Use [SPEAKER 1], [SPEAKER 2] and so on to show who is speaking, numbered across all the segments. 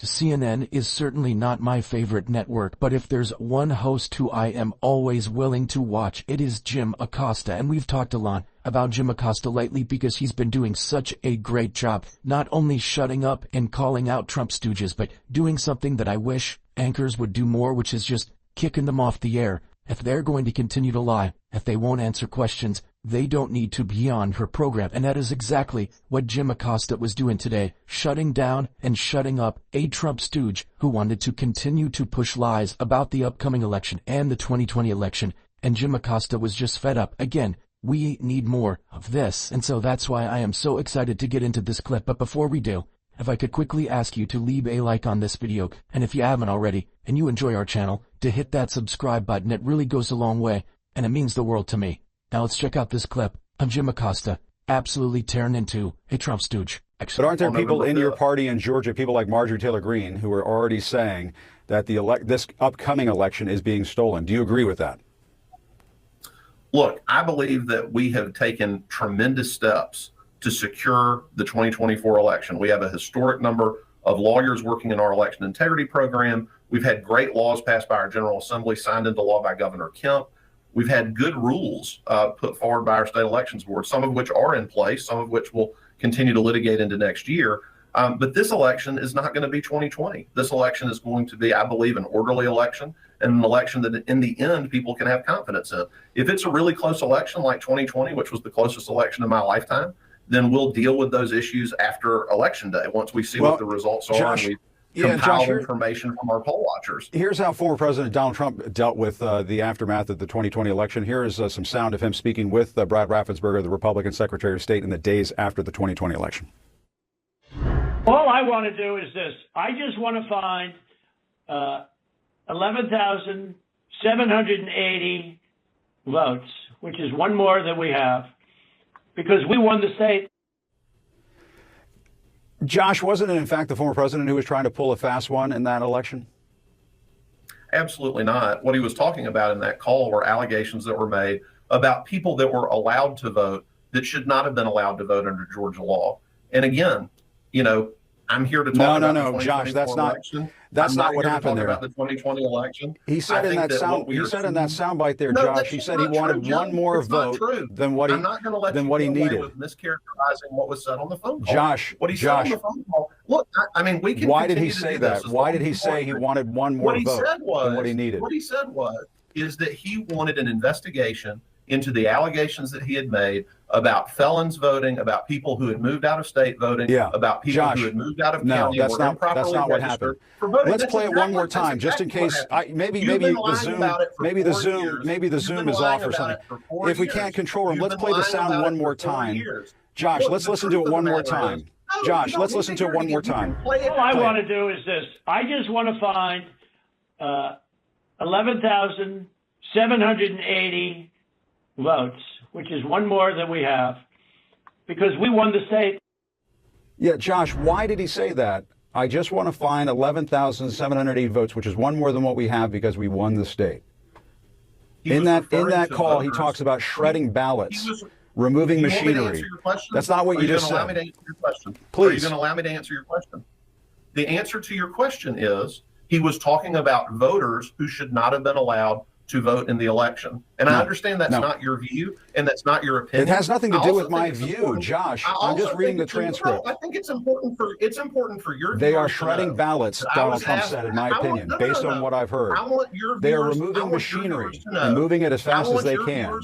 [SPEAKER 1] CNN is certainly not my favorite network, but if there's one host who I am always willing to watch, it is Jim Acosta, and we've talked a lot about Jim Acosta lately because he's been doing such a great job, not only shutting up and calling out Trump stooges, but doing something that I wish anchors would do more, which is just kicking them off the air. If they're going to continue to lie, if they won't answer questions, they don't need to be on her program. And that is exactly what Jim Acosta was doing today, shutting down and shutting up a Trump stooge who wanted to continue to push lies about the upcoming election and the 2020 election. And Jim Acosta was just fed up. Again, we need more of this. And so that's why I am so excited to get into this clip. But before we do, if I could quickly ask you to leave a like on this video, and if you haven't already, and you enjoy our channel, to hit that subscribe button. It really goes a long way, and it means the world to me. Now let's check out this clip of Jim Acosta absolutely tearing into a Trump stooge.
[SPEAKER 2] But aren't there people in your party in Georgia, people like Marjorie Taylor Greene, who are already saying that this upcoming election is being stolen? Do you agree with that?
[SPEAKER 3] Look, I believe that we have taken tremendous steps to secure the 2024 election. We have a historic number of lawyers working in our election integrity program. We've had great laws passed by our General Assembly, signed into law by Governor Kemp. We've had good rules put forward by our state elections board, some of which are in place, some of which will continue to litigate into next year. But this election is not going to be 2020. This election is going to be, I believe, an orderly election and an election that in the end people can have confidence in. If it's a really close election like 2020, which was the closest election in my lifetime, then we'll deal with those issues after Election Day once we see what the results are.
[SPEAKER 2] Josh,
[SPEAKER 3] and we compile information from our poll watchers.
[SPEAKER 2] Here's how former President Donald Trump dealt with the aftermath of the 2020 election. Here is some sound of him speaking with Brad Raffensperger, the Republican Secretary of State, in the days after the 2020 election.
[SPEAKER 4] All I want to do is this. I just want to find 11,780 votes, which is one more than we have, because we won the state.
[SPEAKER 2] Josh, wasn't it in fact the former president who was trying to pull a fast one in that election?
[SPEAKER 3] Absolutely not. What he was talking about in that call were allegations that were made about people that were allowed to vote that should not have been allowed to vote under Georgia law. And again, you know, I'm here to talk about the 2024
[SPEAKER 2] Josh,
[SPEAKER 3] election.
[SPEAKER 2] that's not what happened there.
[SPEAKER 3] About the 2020 election.
[SPEAKER 2] He said in that soundbite there, Josh, he said he wanted one more vote than what he needed.
[SPEAKER 3] With mischaracterizing what was said on the phone call.
[SPEAKER 2] Josh,
[SPEAKER 3] what he said on the phone call. Look, I mean, we can.
[SPEAKER 2] Why did he say that? Why did he say he wanted one more vote than what he needed?
[SPEAKER 3] What he said is that he wanted an investigation into the allegations that he had made about felons voting, about people who had moved out of state voting, about people who had moved out of county.
[SPEAKER 2] No, that's not what happened. Let's play it one more time, just in case. Maybe the Zoom is off or something. If we can't control him, let's play the sound one more time. Josh, let's listen to it one more time. Josh, let's listen to it one more time.
[SPEAKER 4] All I want to do is this. I just want to find 11,780 votes, which is one more than we have, because we won the state.
[SPEAKER 2] Yeah, Josh, why did he say that? I just want to find 11,780 votes, which is one more than what we have because we won the state. In that call, he talks about shredding ballots, removing machinery. That's not what you just said. Please.
[SPEAKER 3] Are you going to allow me to answer your question? The answer to your question is he was talking about voters who should not have been allowed to vote in the election. And I understand that's not your view and that's not your opinion.
[SPEAKER 2] It has nothing to do with my view, Josh. I'm just reading the transcript.
[SPEAKER 3] I think it's important for your
[SPEAKER 2] They are shredding ballots, Donald Trump said, in my opinion, based on what I've heard. They are removing machinery and moving it as fast as they can.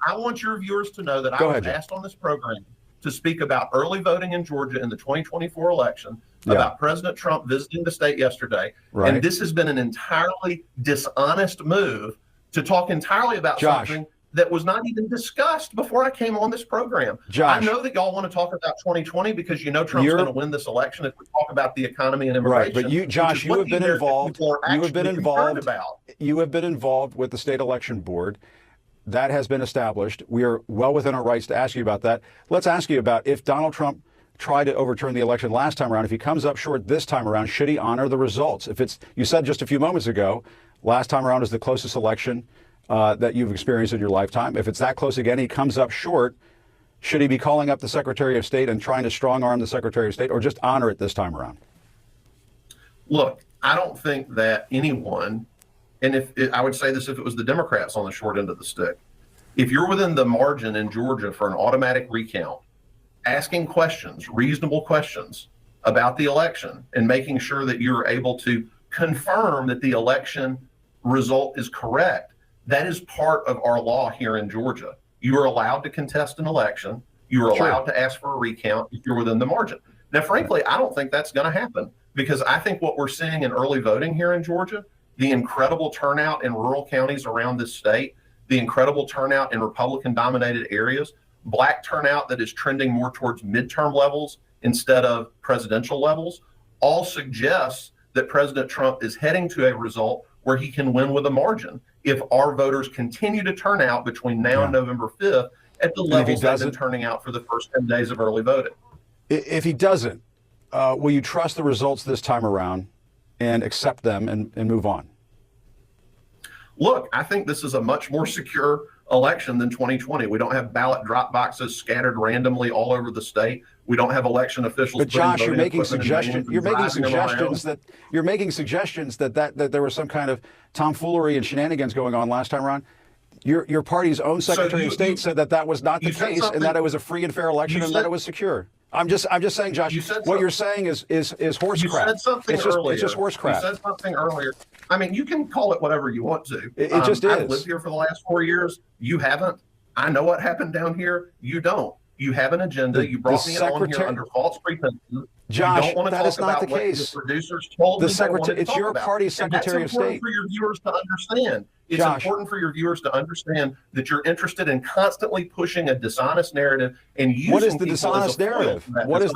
[SPEAKER 3] I want your viewers to know that I was asked on this program to speak about early voting in Georgia in the 2024 election, about President Trump visiting the state yesterday. And this has been an entirely dishonest move to talk entirely about something that was not even discussed before I came on this program. I know that y'all want to talk about 2020 because you know Trump's going to win this election if we talk about the economy and immigration.
[SPEAKER 2] Right, but you, Josh, you have been involved. You have been involved with the state election board. That has been established. We are well within our rights to ask you about that. Let's ask you about if Donald Trump tried to overturn the election last time around. If he comes up short this time around, should he honor the results? If it's, you said just a few moments ago, last time around is the closest election that you've experienced in your lifetime. If it's that close again, he comes up short. Should he be calling up the Secretary of State and trying to strong arm the Secretary of State, or just honor it this time around?
[SPEAKER 3] Look, I don't think that anyone, and if I would say this if it was the Democrats on the short end of the stick, if you're within the margin in Georgia for an automatic recount, asking questions, reasonable questions about the election and making sure that you're able to confirm that the election result is correct, that is part of our law here in Georgia. You are allowed to contest an election. You are allowed to ask for a recount if you're within the margin. Now, frankly, I don't think that's going to happen because I think what we're seeing in early voting here in Georgia, the incredible turnout in rural counties around this state, the incredible turnout in Republican-dominated areas, Black turnout that is trending more towards midterm levels instead of presidential levels, all suggests that President Trump is heading to a result where he can win with a margin if our voters continue to turn out between now and November 5th at the levels they've been turning out for the first 10 days of early voting.
[SPEAKER 2] If he doesn't, will you trust the results this time around and accept them and move on?
[SPEAKER 3] Look, I think this is a much more secure election than 2020. We don't have ballot drop boxes scattered randomly all over the state. We don't have election officials.
[SPEAKER 2] But Josh, you're making suggestions. You're making suggestions that there was some kind of tomfoolery and shenanigans going on last time around. Your party's own Secretary of State said that was not the case, and that it was a free and fair election, and that it was secure. I'm just saying, Josh. What you're saying is horse crap.
[SPEAKER 3] You said something earlier.
[SPEAKER 2] It's just horse crap.
[SPEAKER 3] You said something earlier. I mean, you can call it whatever you want to.
[SPEAKER 2] It just is.
[SPEAKER 3] I've lived here for the last 4 years. You haven't. I know what happened down here. You don't. You have an agenda. You brought me on here under false pretenses.
[SPEAKER 2] Josh,
[SPEAKER 3] you don't want to
[SPEAKER 2] that
[SPEAKER 3] talk
[SPEAKER 2] is not
[SPEAKER 3] about
[SPEAKER 2] the case.
[SPEAKER 3] The producers told me
[SPEAKER 2] it's your party's Secretary of State.
[SPEAKER 3] That's important for your viewers to understand. It's important for your viewers to understand that you're interested in constantly pushing a dishonest narrative and using
[SPEAKER 2] what is the dishonest narrative? What is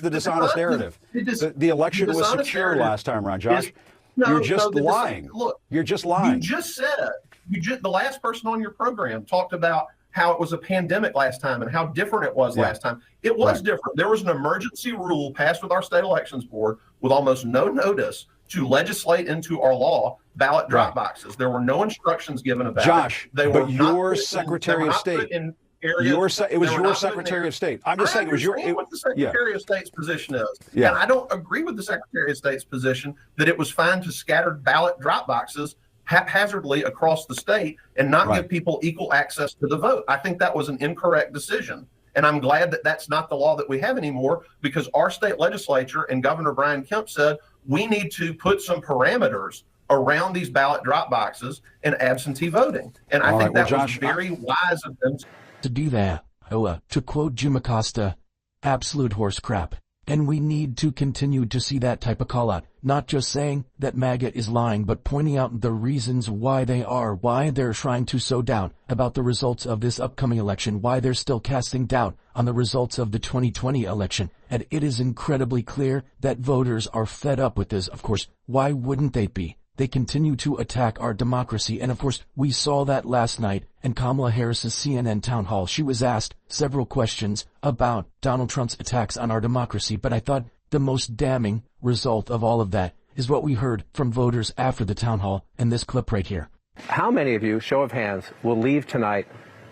[SPEAKER 2] the dishonest narrative? The election was secure last time around, Josh. You're just lying.
[SPEAKER 3] Look,
[SPEAKER 2] you're just lying.
[SPEAKER 3] You just said the last person on your program talked about how it was a pandemic last time and how different it was last time. It was different. There was an emergency rule passed with our state elections board with almost no notice to legislate into our law ballot drop boxes. There were no instructions given about
[SPEAKER 2] Josh,
[SPEAKER 3] it.
[SPEAKER 2] But your Secretary of State. It was your Secretary of State. I'm just saying it was your.
[SPEAKER 3] What the Secretary of State's position is. And I don't agree with the Secretary of State's position that it was fine to scatter ballot drop boxes haphazardly across the state and not give people equal access to the vote. I think that was an incorrect decision. And I'm glad that that's not the law that we have anymore, because our state legislature and Governor Brian Kemp said we need to put some parameters around these ballot drop boxes and absentee voting. And I think that was very wise of them
[SPEAKER 1] to do that. To quote Jim Acosta, absolute horse crap. And we need to continue to see that type of call out, not just saying that MAGA is lying, but pointing out the reasons why they're trying to sow doubt about the results of this upcoming election, why they're still casting doubt on the results of the 2020 election. And it is incredibly clear that voters are fed up with this. Of course, why wouldn't they be? They continue to attack our democracy, and of course, we saw that last night in Kamala Harris's CNN town hall. She was asked several questions about Donald Trump's attacks on our democracy, but I thought the most damning result of all of that is what we heard from voters after the town hall in this clip right here.
[SPEAKER 5] How many of you, show of hands, will leave tonight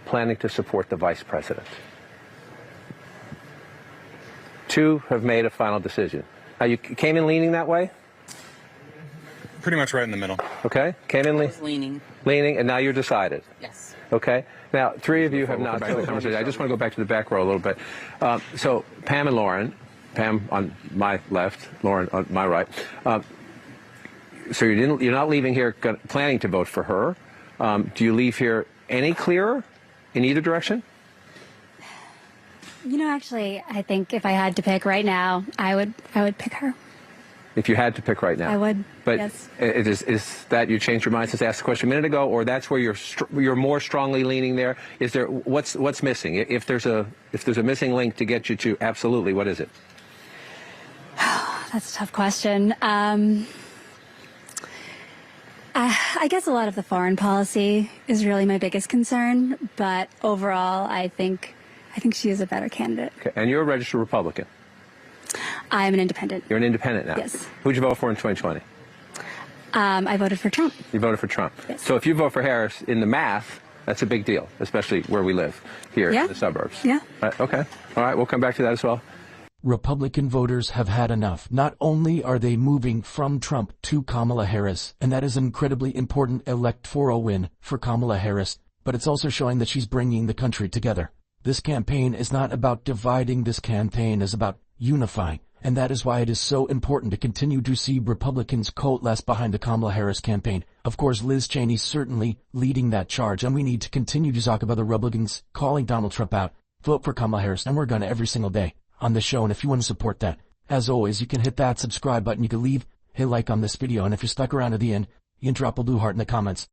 [SPEAKER 5] planning to support the vice president? 2 have made a final decision. Now, you came in leaning that way?
[SPEAKER 6] Pretty much right in the middle.
[SPEAKER 5] Okay. Came in
[SPEAKER 7] leaning.
[SPEAKER 5] Leaning, and now you're decided.
[SPEAKER 7] Yes.
[SPEAKER 5] Okay. Now, 3 of you have not had the conversation. I just want to go back to the back row a little bit. So, Pam and Lauren, Pam on my left, Lauren on my right. So you're not leaving here planning to vote for her. Do you leave here any clearer in either direction?
[SPEAKER 8] You know, actually, I think if I had to pick right now, I would pick her.
[SPEAKER 5] If you had to pick right now,
[SPEAKER 8] I would.
[SPEAKER 5] But
[SPEAKER 8] yes.
[SPEAKER 5] Is that you changed your mind since I asked the question a minute ago, or that's where you're more strongly leaning there? Is there what's missing? If there's a missing link to get you to absolutely, what is it?
[SPEAKER 8] That's a tough question. I guess a lot of the foreign policy is really my biggest concern, but overall, I think she is a better candidate.
[SPEAKER 5] Okay. And you're a registered Republican.
[SPEAKER 8] I'm an independent.
[SPEAKER 5] You're an independent now?
[SPEAKER 8] Yes.
[SPEAKER 5] Who'd you vote for in 2020?
[SPEAKER 8] I voted for Trump.
[SPEAKER 5] You voted for Trump?
[SPEAKER 8] Yes.
[SPEAKER 5] So if you vote for Harris, in the math, that's a big deal, especially where we live here in the suburbs.
[SPEAKER 8] Yeah.
[SPEAKER 5] Okay. All right. We'll come back to that as well.
[SPEAKER 1] Republican voters have had enough. Not only are they moving from Trump to Kamala Harris, and that is an incredibly important electoral win for Kamala Harris, but it's also showing that she's bringing the country together. This campaign is not about dividing, this campaign is about unifying, and that is why it is so important to continue to see Republicans coalesce behind the Kamala Harris campaign. Of course, Liz Cheney's certainly leading that charge, and we need to continue to talk about the Republicans calling Donald Trump out. Vote for Kamala Harris, and we're gonna every single day on the show, and if you want to support that, as always, you can hit that subscribe button, you can hit like on this video, and if you're stuck around to the end, you can drop a blue heart in the comments.